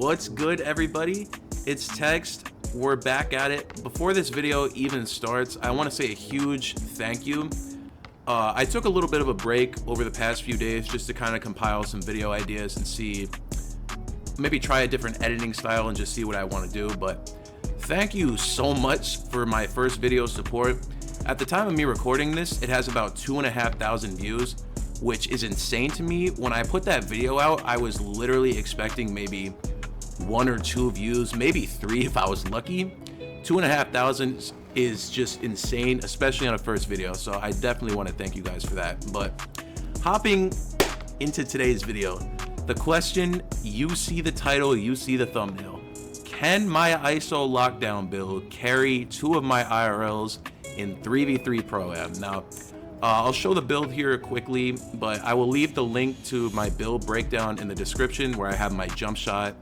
What's good, everybody? It's Text. We're back at it. Before this video even starts, I want to say a huge thank you. I took a little bit of a break over the past few days just to kind of compile some video ideas and see, maybe try a different editing style and just see what I want to do. But thank you so much for my first video support. At the time of me recording this, it has about 2,500 views, which is insane to me. When I put that video out, I was literally expecting maybe 1 or 2 views, maybe 3 if I was lucky. 2,500 is just insane, especially on a first video. So I definitely want to thank you guys for that. But hopping into today's video, the question, you see the title, you see the thumbnail. Can my ISO lockdown build carry 2 of my IRLs in 3v3 Pro-Am? Now, I'll show the build here quickly, but I will leave the link to my build breakdown in the description where I have my jump shot,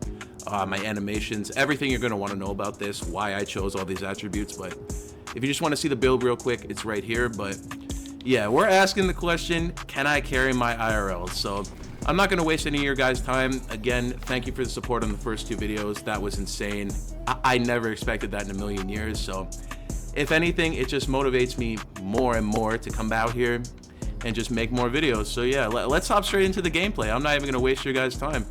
my animations, everything you're going to want to know about this, why I chose all these attributes. But if you just want to see the build real quick, it's right here. But yeah, we're asking the question, can I carry my IRL? So I'm not going to waste any of your guys' time. Again, thank you for the support on the first 2 videos. That was insane. I never expected that in a million years. So if anything, it just motivates me more and more to come out here and just make more videos. So yeah, let's hop straight into the gameplay. I'm not even gonna waste your guys' time.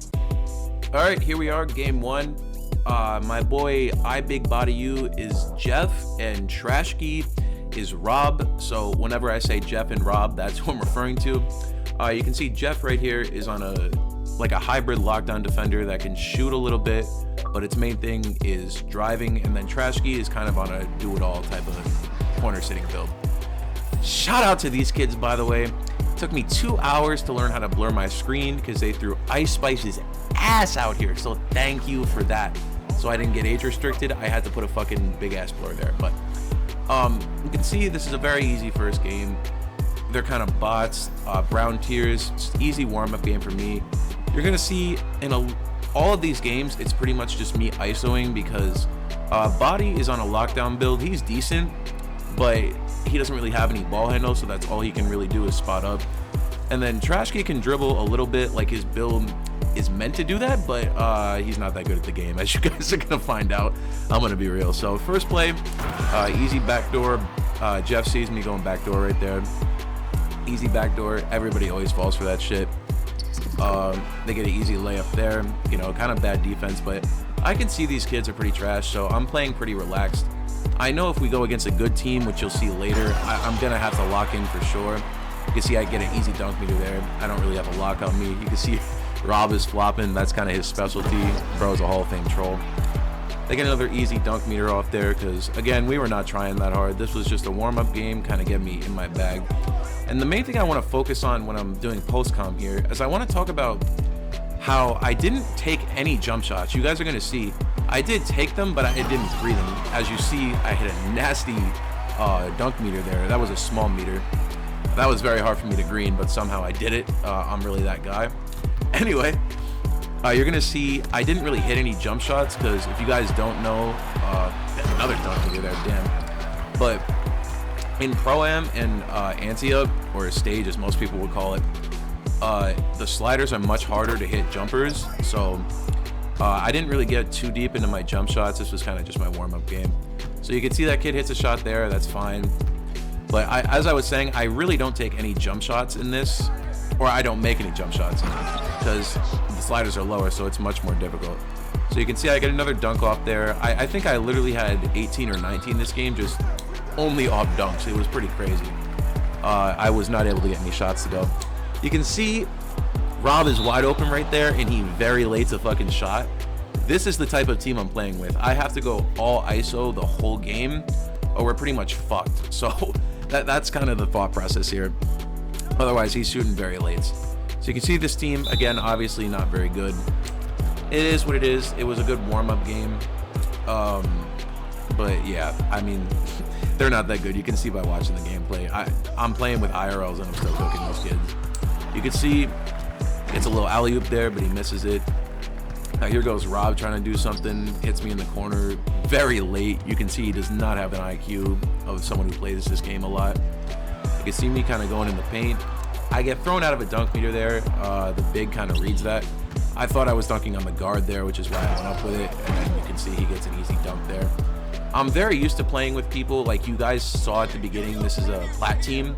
All right, here we are, game 1. My boy iBigBodyU is Jeff and Trashkey is Rob. So whenever I say Jeff and Rob, that's who I'm referring to. You can see Jeff right here is on a hybrid lockdown defender that can shoot a little bit, but its main thing is driving. And then Trashkey is kind of on a do-it-all type of corner sitting build. Shout out to these kids, by the way. It took me 2 hours to learn how to blur my screen because they threw Ice Spice's ass out here. So thank you for that. So I didn't get age restricted. I had to put a fucking big ass blur there. But you can see this is a very easy first game. They're kind of bots, brown tiers, just easy warm-up game for me. You're gonna see in all of these games, it's pretty much just me ISOing because Body is on a lockdown build. He's decent, but he doesn't really have any ball handle, so that's all he can really do is spot up. And then Trashkey can dribble a little bit, like his build is meant to do that, but he's not that good at the game, as you guys are gonna find out. I'm gonna be real. So first play, easy backdoor. Jeff sees me going backdoor right there. Easy backdoor. Everybody always falls for that shit. They get an easy layup there, you know, kind of bad defense, but I can see these kids are pretty trash, so I'm playing pretty relaxed. I know if we go against a good team, which you'll see later, I'm gonna have to lock in for sure. You can see I get an easy dunk meter there. I don't really have a lock on me. You can see Rob is flopping. That's kind of his specialty. Bro's a Hall of Fame troll. They get another easy dunk meter off there because, again, we were not trying that hard. This was just a warm-up game, kind of get me in my bag. And the main thing I want to focus on when I'm doing post-com here is I want to talk about how I didn't take any jump shots. You guys are going to see I did take them, but I didn't three them. As you see, I hit a nasty dunk meter there. That was a small meter. That was very hard for me to green, but somehow I did it. I'm really that guy. Anyway, you're going to see I didn't really hit any jump shots because if you guys don't know, another dunk meter there, damn. But in Pro-Am and Anti-Up, or Stage as most people would call it, the sliders are much harder to hit jumpers. So I didn't really get too deep into my jump shots. This was kind of just my warm-up game. So you can see that kid hits a shot there. That's fine. But as I was saying, I really don't take any jump shots in this, or I don't make any jump shots in it because the sliders are lower, so it's much more difficult. So you can see I get another dunk off there. I think I literally had 18 or 19 this game, just only off dunks. It was pretty crazy. I was not able to get any shots to go. You can see Rob is wide open right there, and he very lates a fucking shot. This is the type of team I'm playing with. I have to go all ISO the whole game, or we're pretty much fucked. So that's kind of the thought process here. Otherwise, he's shooting very late. So you can see this team, again, obviously not very good. It is what it is. It was a good warm-up game. But yeah, I mean, they're not that good. You can see by watching the gameplay. I'm playing with IRLs and I'm still cooking these kids. You can see it's a little alley-oop there, but he misses it. Now here goes Rob trying to do something, hits me in the corner very late. You can see he does not have an IQ of someone who plays this game a lot. You can see me kind of going in the paint. I get thrown out of a dunk meter there. The big kind of reads that. I thought I was dunking on the guard there, which is why I went up with it, and then you can see he gets an easy dunk there. I'm very used to playing with people like you guys saw at the beginning. This is a plat team.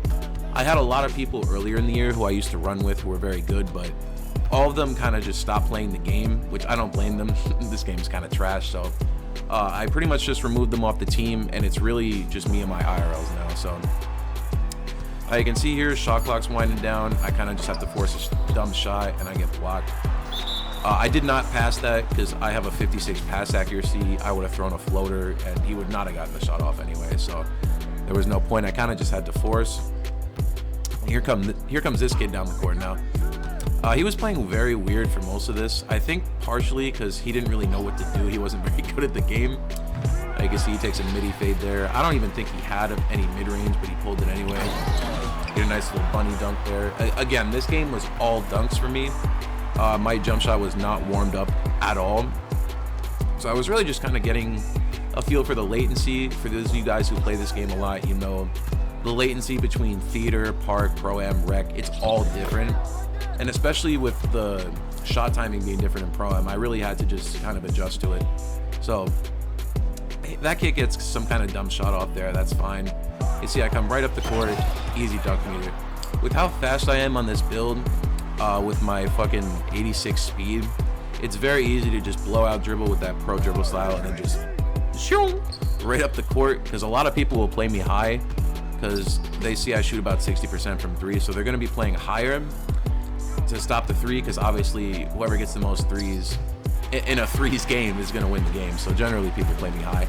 I had a lot of people earlier in the year who I used to run with who were very good, but all of them kind of just stopped playing the game, which I don't blame them. This game's kind of trash, so I pretty much just removed them off the team, and it's really just me and my IRLs now. So you can see here, shot clock's winding down. I kind of just have to force a dumb shot, and I get blocked. I did not pass that because I have a 56 pass accuracy. I would have thrown a floater, and he would not have gotten the shot off anyway, so there was no point. I kind of just had to force. Here comes this kid down the court now. He was playing very weird for most of this. I think partially because he didn't really know what to do. He wasn't very good at the game. You can see he takes a midi fade there. I don't even think he had any mid-range, but he pulled it anyway. Get a nice little bunny dunk there. Again, this game was all dunks for me. My jump shot was not warmed up at all. So I was really just kind of getting a feel for the latency. For those of you guys who play this game a lot, you know the latency between theater, park, pro-am, rec, it's all different. And especially with the shot timing being different in pro-am, I really had to just kind of adjust to it. So that kid gets some kind of dumb shot off there, that's fine. You see I come right up the court, easy dunk meter. With how fast I am on this build, with my fucking 86 speed, it's very easy to just blow out dribble with that pro dribble style and then just shoo, right up the court, because a lot of people will play me high because they see I shoot about 60% from three, so they're going to be playing higher to stop the three, because obviously whoever gets the most threes in a threes game is going to win the game, so generally people play me high.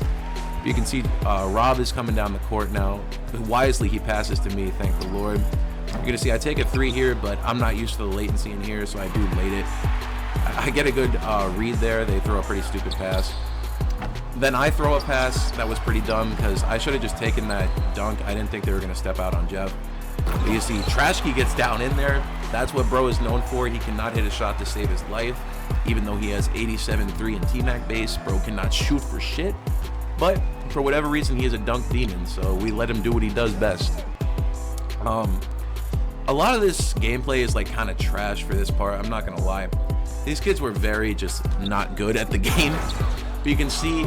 You can see Rob is coming down the court now. Wisely he passes to me, thank the Lord. You're gonna see I take a three here, but I'm not used to the latency in here, so I do late it. I get a good read there. They throw a pretty stupid pass. Then I throw a pass that was pretty dumb because I should have just taken that dunk. I didn't think they were gonna step out on Jeff. But you see Trashkey gets down in there. That's what bro is known for. He cannot hit a shot to save his life. Even though he has 87-3 in T-Mac base, bro cannot shoot for shit. But for whatever reason, he is a dunk demon, so we let him do what he does best. A lot of this gameplay is like kind of trash for this part, I'm not gonna lie. These kids were very just not good at the game. But you can see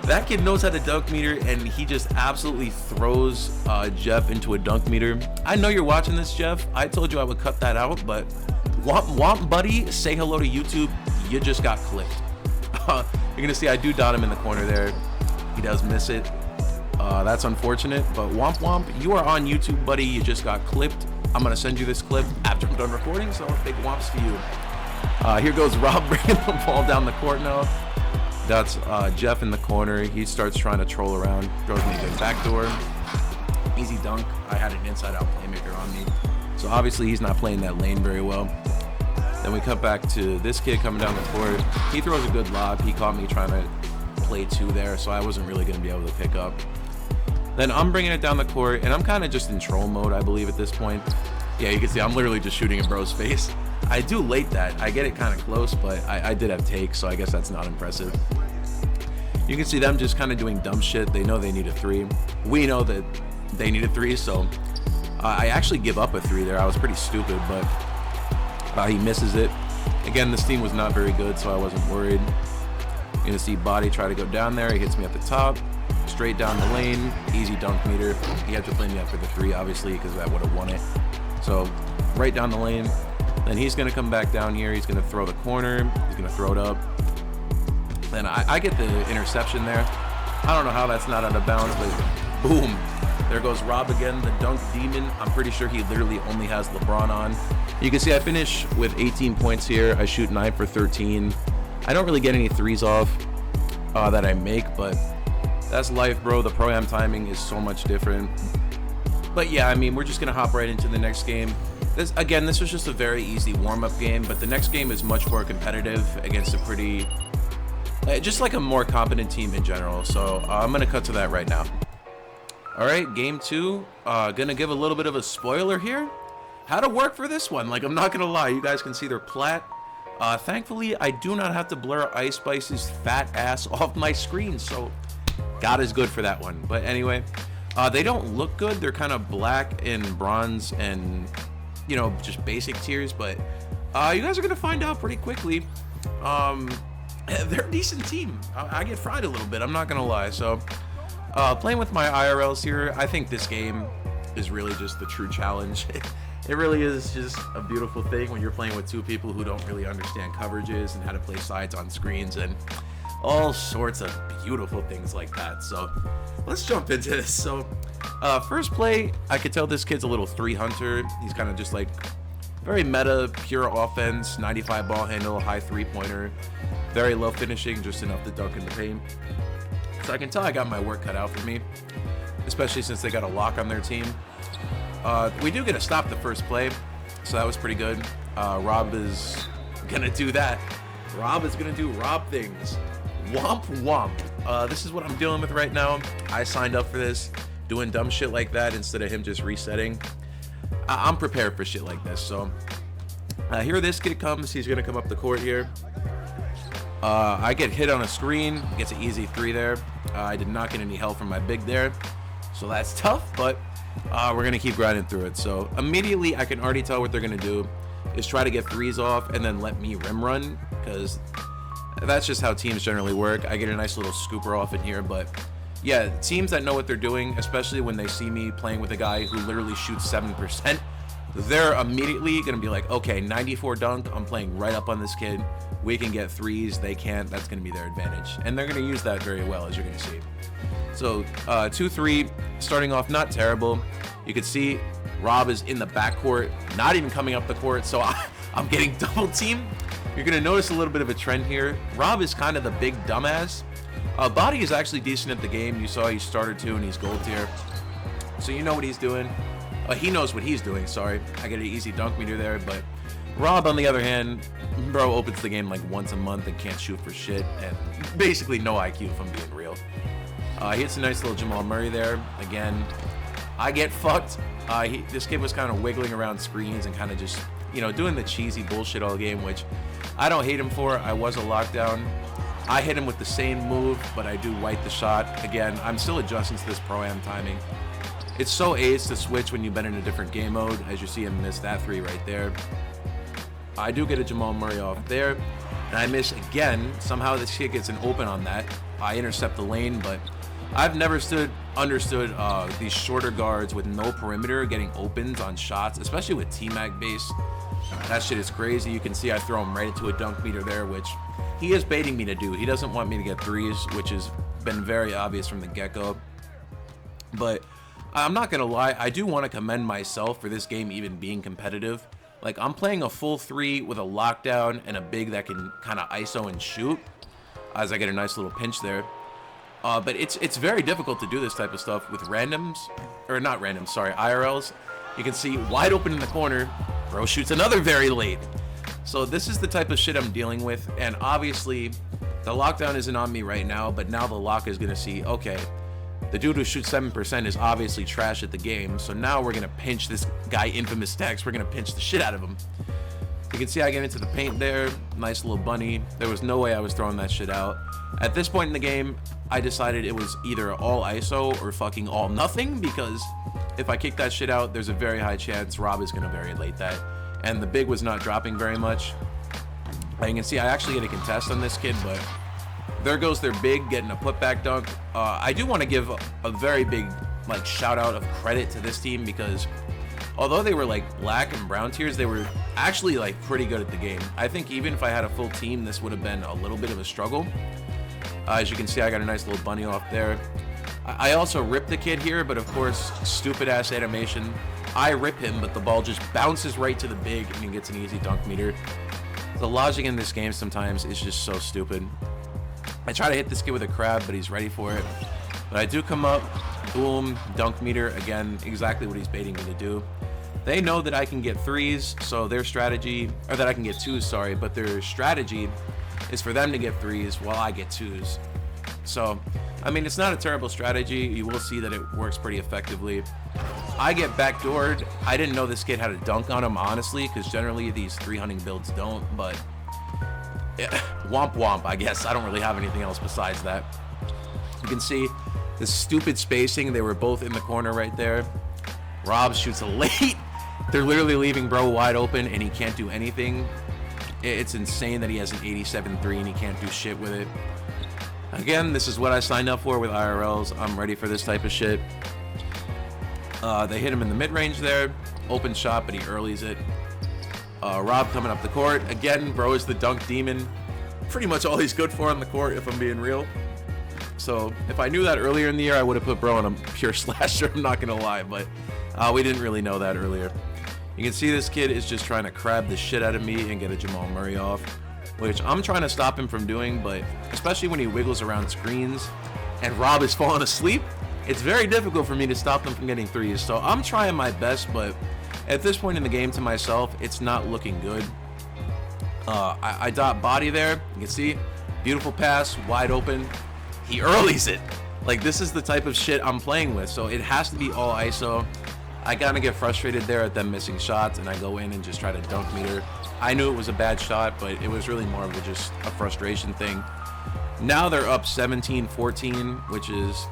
that kid knows how to dunk meter, and he just absolutely throws Jeff into a dunk meter. I know you're watching this, Jeff. I told you I would cut that out, but womp buddy, say hello to YouTube. You just got clipped. You're gonna see I do dot him in the corner there. He does miss it. That's unfortunate, but womp, you are on YouTube, buddy. You just got clipped. I'm gonna send you this clip after I'm done recording, so big whomps to you. Here goes Rob bringing the ball down the court now. That's Jeff in the corner. He starts trying to troll around, throws me a good backdoor. Easy dunk. I had an inside-out playmaker on me, so obviously he's not playing that lane very well. Then we cut back to this kid coming down the court. He throws a good lob. He caught me trying to play two there, so I wasn't really going to be able to pick up. Then I'm bringing it down the court, and I'm kind of just in troll mode, I believe, at this point. Yeah, you can see I'm literally just shooting in bro's face. I do late that. I get it kind of close, but I did have takes, so I guess that's not impressive. You can see them just kind of doing dumb shit. They know they need a three. We know that they need a three, so I actually give up a three there. I was pretty stupid, but he misses it. Again, this team was not very good, so I wasn't worried. You're gonna see Body try to go down there. He hits me at the top, straight down the lane, easy dunk meter. He had to play me up for the three, obviously, because I would have won it. So right down the lane. Then he's gonna come back down here. He's gonna throw the corner. He's gonna throw it up. Then I get the interception there. I don't know how that's not out of bounds, but boom. There goes Rob again, the dunk demon. I'm pretty sure he literally only has LeBron on. You can see I finish with 18 points here. I shoot 9 for 13. I don't really get any threes off that I make, but that's life, bro. The pro-am timing is so much different. But yeah, I mean, we're just gonna hop right into the next game. This was just a very easy warm-up game, but the next game is much more competitive against a pretty, just like a more competent team in general. So I'm gonna cut to that right now. All right, game two. Gonna give a little bit of a spoiler here. How to work for this one? Like, I'm not gonna lie, you guys can see they're plat. Thankfully, I do not have to blur Ice Spice's fat ass off my screen, so God is good for that one. But anyway, they don't look good. They're kind of black and bronze and, you know, just basic tiers, but You guys are gonna find out pretty quickly. They're a decent team. I get fried a little bit, I'm not gonna lie. So playing with my IRLs here, I think this game is really just the true challenge. It really is just a beautiful thing when you're playing with two people who don't really understand coverages and how to play sides on screens and all sorts of beautiful things like that. So let's jump into this. So first play, I could tell this kid's a little 3 hunter. He's kind of just like very meta, pure offense, 95 ball handle, high 3-pointer, very low finishing, just enough to dunk in the paint. So I can tell I got my work cut out for me, especially since they got a lock on their team. We do get a stop the first play, so that was pretty good. Rob is gonna do that. Rob is gonna do Rob things. Womp womp. This is what I'm dealing with right now. I signed up for this, doing dumb shit like that instead of him just resetting. I'm prepared for shit like this. So here this kid comes. He's gonna come up the court here. I get hit on a screen, gets an easy 3 there. I did not get any help from my big there, so that's tough, but we're gonna keep grinding through it. So immediately I can already tell what they're gonna do is try to get 3s off and then let me rim run, because that's just how teams generally work. I get a nice little scooper off in here, but yeah, teams that know what they're doing, especially when they see me playing with a guy who literally shoots 7%, they're immediately gonna be like, okay, 94 dunk, I'm playing right up on this kid. We can get 3s, they can't. That's gonna be their advantage, and they're gonna use that very well, as you're gonna see. So 2-3, starting off not terrible. You can see Rob is in the backcourt, not even coming up the court, so I'm getting double teamed. You're gonna notice a little bit of a trend here. Rob is kind of the big dumbass. Body is actually decent at the game. You saw he started 2 and he's gold tier, so you know what he's doing. He knows what he's doing, sorry. I get an easy dunk meter there, but Rob, on the other hand, bro opens the game like once a month and can't shoot for shit, and basically no IQ if I'm being real. He hits a nice little Jamal Murray there. Again, I get fucked. This kid was kind of wiggling around screens and kind of just, you know, doing the cheesy bullshit all game, which I don't hate him for. I was a lockdown. I hit him with the same move, but I do white the shot. Again, I'm still adjusting to this pro-am timing. It's so ace to switch when you've been in a different game mode. As you see him miss that 3 right there. I do get a Jamal Murray off there, and I miss again. Somehow this kid gets an open on that. I intercept the lane, but I've never understood these shorter guards with no perimeter getting opens on shots, especially with T-Mag base. That shit is crazy. You can see I throw him right into a dunk meter there, which he is baiting me to do. He doesn't want me to get 3s, which has been very obvious from the get-go. But I'm not gonna lie, I do want to commend myself for this game even being competitive. Like, I'm playing a full 3 with a lockdown and a big that can kind of ISO and shoot, as I get a nice little pinch there. But it's very difficult to do this type of stuff with randoms, or not randoms, sorry, IRLs. You can see wide open in the corner, bro shoots another very late. So this is the type of shit I'm dealing with, and obviously the lockdown isn't on me right now, but now the lock is gonna see, okay, the dude who shoots 7% is obviously trash at the game, so now we're gonna pinch this guy, Infamous Dex. We're gonna pinch the shit out of him. You can see I get into the paint there, nice little bunny. There was no way I was throwing that shit out. At this point in the game, I decided it was either all ISO or fucking all nothing, because if I kick that shit out, there's a very high chance Rob is gonna very late that. And the big was not dropping very much. And you can see I actually get a contest on this kid, but there goes their big getting a putback dunk. I do want to give a very big like shout out of credit to this team, because although they were like black and brown tiers, they were actually like pretty good at the game. I think even if I had a full team, this would have been a little bit of a struggle. As you can see, I got a nice little bunny off there. I also ripped the kid here, but of course, stupid ass animation. I rip him, but the ball just bounces right to the big and he gets an easy dunk meter. The logic in this game sometimes is just so stupid. I try to hit this kid with a crab, but he's ready for it. But I do come up, boom, dunk meter, again, exactly what he's baiting me to do. They know that I can get 3s, so their strategy, or that I can get 2s, sorry, but their strategy is for them to get 3s while I get 2s. So, I mean, it's not a terrible strategy. You will see that it works pretty effectively. I get backdoored. I didn't know this kid had a dunk on him, honestly, because generally these 3-hunting builds don't, but yeah, womp womp, I guess. I don't really have anything else besides that. You can see the stupid spacing. They were both in the corner right there. Rob shoots a late. They're literally leaving bro wide open, and he can't do anything. It's insane that he has an 87-3 and he can't do shit with it. Again, this is what I signed up for with IRLs. I'm ready for this type of shit. They hit him in the mid-range there. Open shot, but he earlies it. Rob coming up the court. Again, bro is the dunk demon. Pretty much all he's good for on the court, if I'm being real. So if I knew that earlier in the year, I would have put bro on a pure slasher. I'm not going to lie, but we didn't really know that earlier. You can see this kid is just trying to crab the shit out of me and get a Jamal Murray off, which I'm trying to stop him from doing, but especially when he wiggles around screens and Rob is falling asleep, it's very difficult for me to stop them from getting threes. So I'm trying my best, but at this point in the game to myself, it's not looking good. I dot body there. You can see, beautiful pass, wide open. He earlies it. Like, this is the type of shit I'm playing with, so it has to be all ISO. I kind of get frustrated there at them missing shots, and I go in and just try to dunk meter. I knew it was a bad shot, but it was really more of just a frustration thing. Now they're up 17-14, which is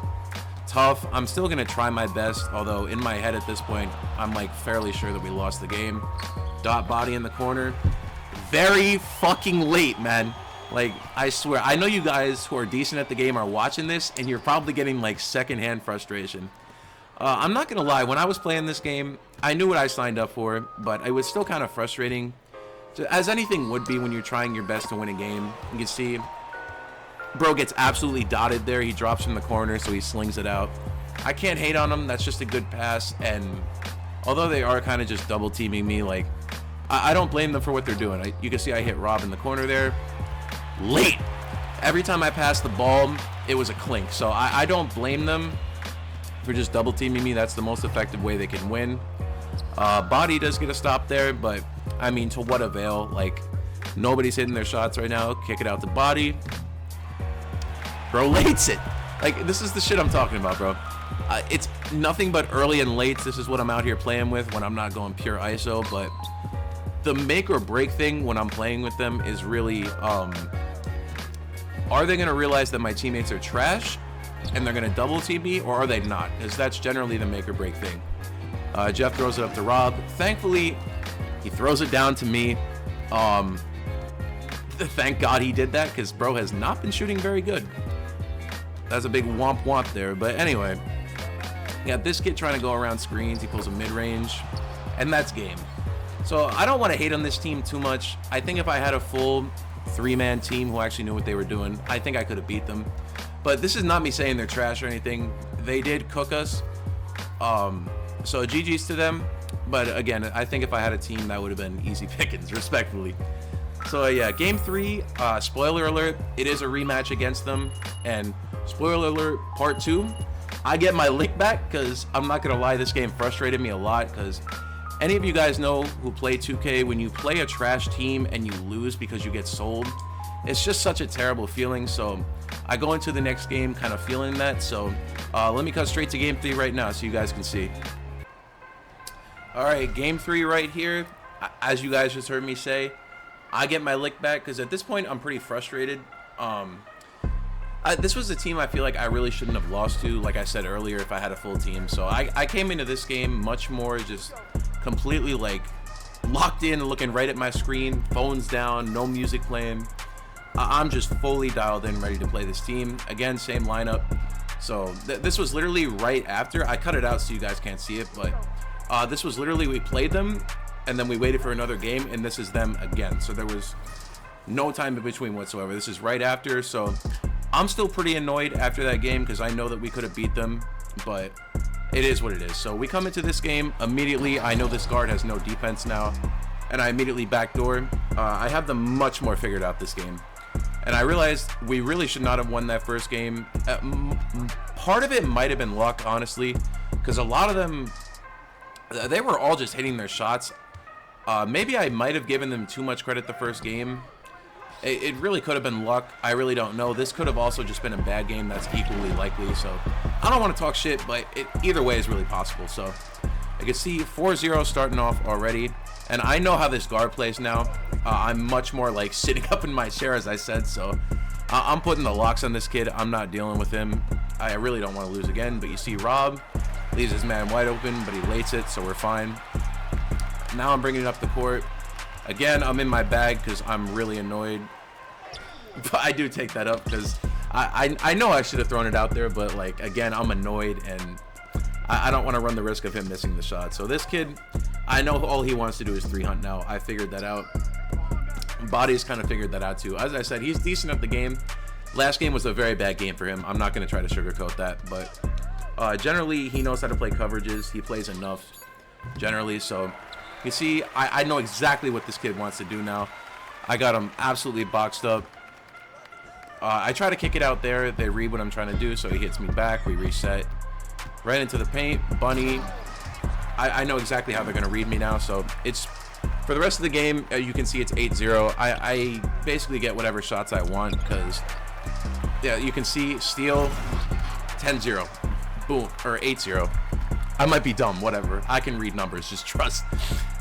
tough. I'm still going to try my best, although in my head at this point, I'm like fairly sure that we lost the game. Dot body in the corner. Very fucking late, man. Like, I swear, I know you guys who are decent at the game are watching this, and you're probably getting like secondhand frustration. I'm not gonna lie, when I was playing this game, I knew what I signed up for, but it was still kind of frustrating, as anything would be when you're trying your best to win a game. You can see, bro gets absolutely dotted there. He drops from the corner, so he slings it out. I can't hate on him. That's just a good pass, and although they are kind of just double teaming me, like, I don't blame them for what they're doing. You can see I hit Rob in the corner there. Late. Every time I passed the ball, it was a clink, so I don't blame them for just double teaming me. That's the most effective way they can win. Body does get a stop there, but I mean, to what avail? Like, nobody's hitting their shots right now. Kick it out to body. Bro lates it. Like, this is the shit I'm talking about, bro. It's nothing but early and late. This is what I'm out here playing with when I'm not going pure ISO, but the make or break thing when I'm playing with them is really, are they going to realize that my teammates are trash and they're going to double team me, or are they not? Because that's generally the make or break thing. Jeff throws it up to Rob. Thankfully, he throws it down to me. Thank God he did that, because bro has not been shooting very good. That's a big womp womp there. But anyway, yeah, this kid trying to go around screens. He pulls a mid-range, and that's game. So I don't want to hate on this team too much. I think if I had a full three-man team who actually knew what they were doing, I think I could have beat them. But this is not me saying they're trash or anything. They did cook us. So GG's to them. But again, I think if I had a team, that would have been easy pickings, respectfully. So yeah, game 3, spoiler alert, it is a rematch against them. And spoiler alert, part 2, I get my lick back, because I'm not going to lie, this game frustrated me a lot, because any of you guys know who play 2K, when you play a trash team and you lose because you get sold, it's just such a terrible feeling. So I go into the next game kind of feeling that. So let me cut straight to game 3 right now so you guys can see. All right, game 3 right here. As you guys just heard me say, I get my lick back because at this point I'm pretty frustrated. This was a team I feel like I really shouldn't have lost to, like I said earlier, if I had a full team. So I came into this game much more just completely like locked in, looking right at my screen, phones down, no music playing. I'm just fully dialed in, ready to play this team. Again, same lineup. So this was literally right after. I cut it out so you guys can't see it, but this was literally, we played them and then we waited for another game, and this is them again. So there was no time in between whatsoever. This is right after. So I'm still pretty annoyed after that game because I know that we could have beat them, but it is what it is. So we come into this game immediately. I know this guard has no defense now, and I immediately backdoor. I have them much more figured out this game, and I realized we really should not have won that first game. Part of it might have been luck, honestly, because a lot of them, they were all just hitting their shots. Maybe I might have given them too much credit the first game. It really could have been luck. I really don't know. This could have also just been a bad game. That's equally likely. So I don't want to talk shit, but either way is really possible. So I can see 4-0 starting off already. And I know how this guard plays now. I'm much more like sitting up in my chair, as I said. So I'm putting the locks on this kid. I'm not dealing with him. I really don't want to lose again. But you see Rob leaves his man wide open, but he lates it, so we're fine. Now I'm bringing it up the court. Again, I'm in my bag because I'm really annoyed. But I do take that up because I know I should have thrown it out there, but like, again, I'm annoyed and I don't want to run the risk of him missing the shot. So this kid, I know all he wants to do is 3-hunt now. I figured that out. Body's kind of figured that out too. As I said, he's decent at the game. Last game was a very bad game for him. I'm not going to try to sugarcoat that, but generally he knows how to play coverages. He plays enough generally. So you see, I know exactly what this kid wants to do now. I got him absolutely boxed up. I try to kick it out there. They read what I'm trying to do, so he hits me back. We reset. Right into the paint. Bunny. I know exactly how they're going to read me now, so it's... For the rest of the game, you can see it's 8-0. I basically get whatever shots I want, because... Yeah, you can see steal 10-0. Boom. Or 8-0. I might be dumb, whatever. I can read numbers, just trust.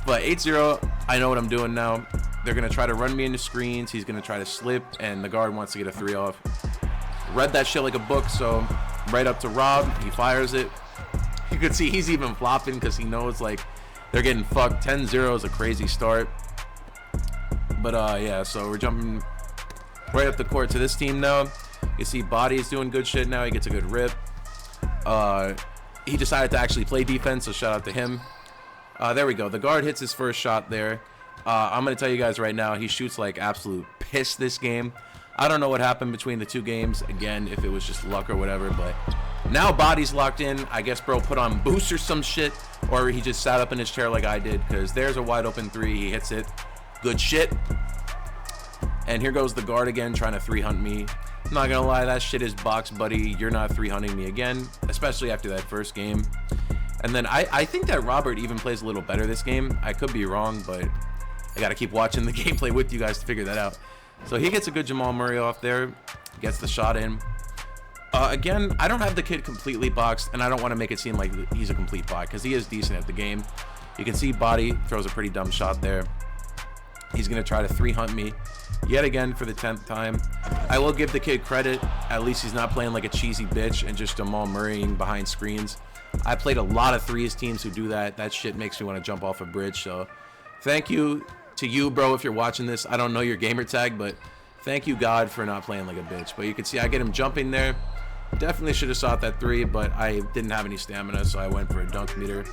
But 8-0, I know what I'm doing now. They're going to try to run me into screens. He's going to try to slip, and the guard wants to get a 3 off. Read that shit like a book, so right up to Rob. He fires it. You could see he's even flopping because he knows, like, they're getting fucked. 10-0 is a crazy start. But, yeah, so we're jumping right up the court to this team now. You see Body's doing good shit now. He gets a good rip. He decided to actually play defense, so shout out to him. There we go. The guard hits his first shot there. I'm going to tell you guys right now, he shoots like absolute piss this game. I don't know what happened between the two games. Again, if it was just luck or whatever, but now Body's locked in. I guess bro put on boost or some shit, or he just sat up in his chair like I did, because there's a wide open 3. He hits it. Good shit. And here goes the guard again, trying to 3-hunt me. I'm not going to lie, that shit is box, buddy. You're not 3-hunting me again, especially after that first game. And then I think that Robert even plays a little better this game. I could be wrong, but I got to keep watching the gameplay with you guys to figure that out. So he gets a good Jamal Murray off there. Gets the shot in. Again, I don't have the kid completely boxed, and I don't want to make it seem like he's a complete bot, because he is decent at the game. You can see Body throws a pretty dumb shot there. He's going to try to 3-hunt me yet again for the 10th time. I will give the kid credit. At least he's not playing like a cheesy bitch and just Jamal Murraying behind screens. I played a lot of threes teams who do that. That shit makes me want to jump off a bridge. So thank you to you, bro, if you're watching this. I don't know your gamer tag, but thank you, God, for not playing like a bitch. But you can see I get him jumping there. Definitely should have shot that 3, but I didn't have any stamina, so I went for a dunk meter.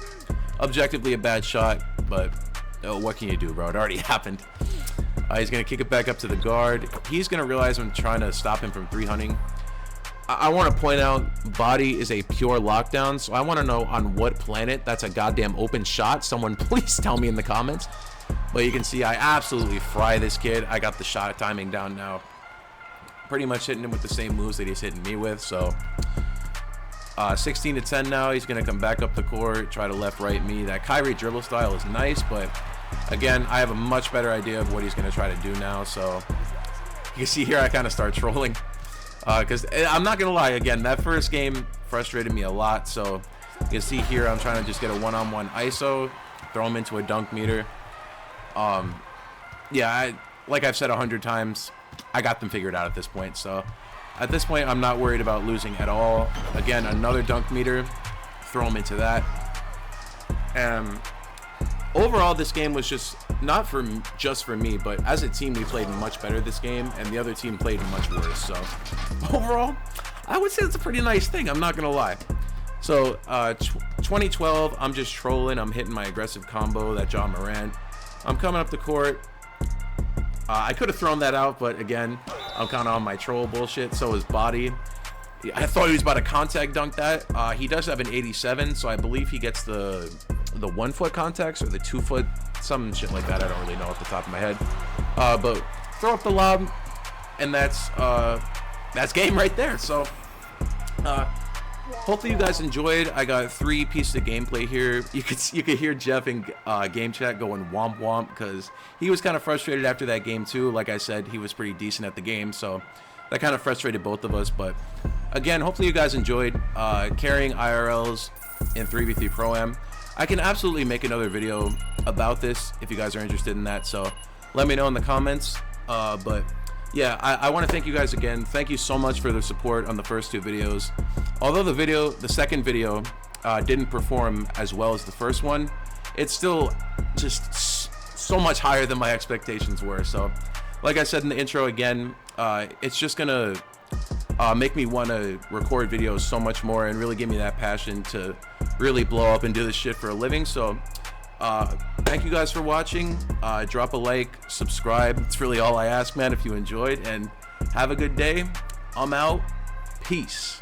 Objectively a bad shot, but what can you do, bro? It already happened. He's going to kick it back up to the guard. He's going to realize I'm trying to stop him from 3-hunting. I want to point out Body is a pure lockdown, so I want to know on what planet that's a goddamn open shot. Someone please tell me in the comments. But you can see I absolutely fry this kid. I got the shot timing down now. Pretty much hitting him with the same moves that he's hitting me with. So 16-10 now. He's going to come back up the court, try to left-right me. That Kyrie dribble style is nice, but again, I have a much better idea of what he's going to try to do now. So you can see here I kind of start trolling. Because I'm not going to lie, again, that first game frustrated me a lot. So you can see here I'm trying to just get a one-on-one ISO, throw him into a dunk meter. Yeah, like I've said 100 times, I got them figured out at this point. So at this point, I'm not worried about losing at all. Again, another dunk meter, throw him into that. Overall, this game was just not just for me, but as a team, we played much better this game, and the other team played much worse. So overall, I would say it's a pretty nice thing. I'm not gonna lie. So 2012, I'm just trolling. I'm hitting my aggressive combo, that John Morant. I'm coming up the court. I could have thrown that out, but again, I'm kind of on my troll bullshit. So is Body. I thought he was about to contact dunk that. He does have an 87, so I believe he gets the 1 foot contacts or the 2 foot, some shit like that. I don't really know off the top of my head. But throw up the lob, and that's game right there. So hopefully you guys enjoyed. I got 3 pieces of gameplay here. You could hear Jeff in game chat going womp womp, because he was kind of frustrated after that game too. Like I said, he was pretty decent at the game, so that kind of frustrated both of us. But again, hopefully you guys enjoyed carrying IRLs in 3v3 Pro-Am. I can absolutely make another video about this if you guys are interested in that, so let me know in the comments. But yeah, I want to thank you guys again. Thank you so much for the support on the first 2 videos. Although the second video didn't perform as well as the first one, it's still just so much higher than my expectations were. So, like I said in the intro again, it's just gonna make me want to record videos so much more and really give me that passion to really blow up and do this shit for a living. So thank you guys for watching. Drop a like, subscribe. It's really all I ask, man, if you enjoyed, and have a good day. I'm out. Peace.